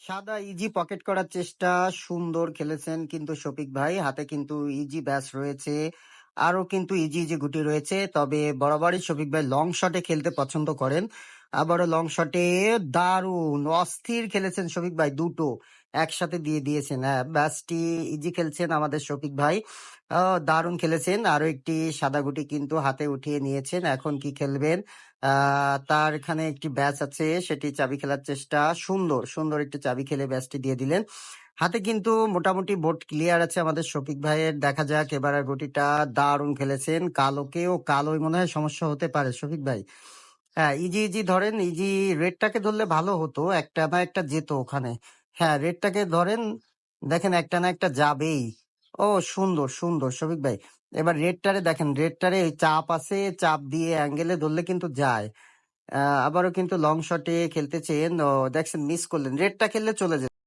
সাদা easy pocket করার চেষ্টা, সুন্দর খেলেছেন কিন্তু শফিক ভাই। হাতে কিন্তু ইজি ব্যাস রয়েছে, আরো কিন্তু ইজি ইজি গুটি রয়েছে। তবে বরাবরই শফিক ভাই লং শটে খেলতে পছন্দ করেন। আবারও লং শটে দারুণ অস্থির খেলেছেন শফিক ভাই, দুটো একসাথে দিয়ে দিয়েছেন। হ্যাঁ, ব্যাসটি ইজি খেলছেন আমাদের শফিক ভাই। দারুণ খেলেছেন। আরো একটি সাদা গুটি কিন্তু হাতে উঠিয়ে নিয়েছেন। এখন কি খেলবেন? তার এখানে একটি ব্যাচ আছে, সেটি চাবি খেলার চেষ্টা। সুন্দর সুন্দর একটি চাবি খেলে ব্যাচটি দিয়ে দিলেন। হাতে কিন্তু মোটামুটি বোর্ড ক্লিয়ার আছে আমাদের শফিক ভাইয়ের। দেখা যাক এবারের গুটিটা। দারুণ খেলেছেন। কালোকেও কালোই মনে হয় সমস্যা হতে পারে শফিক ভাই। হ্যাঁ, ইজি ইজি ধরেন। ইজি রেডটাকে ধরলে ভালো হতো, একটা না একটা যেত ওখানে। হ্যাঁ, রেডটাকে ধরেন। দেখেন একটা না একটা যাবেই। ও, সুন্দর সুন্দর শফিক ভাই। এবার রেডটারে দেখেন, রেডটারে চাপ আছে, চাপ দিয়ে অ্যাঙ্গেলে ধরলে কিন্তু যায়। আবারও কিন্তু লং শটে খেলতে চেয়েন, দেখছেন মিস করলেন। রেডটা খেললে চলে যেত।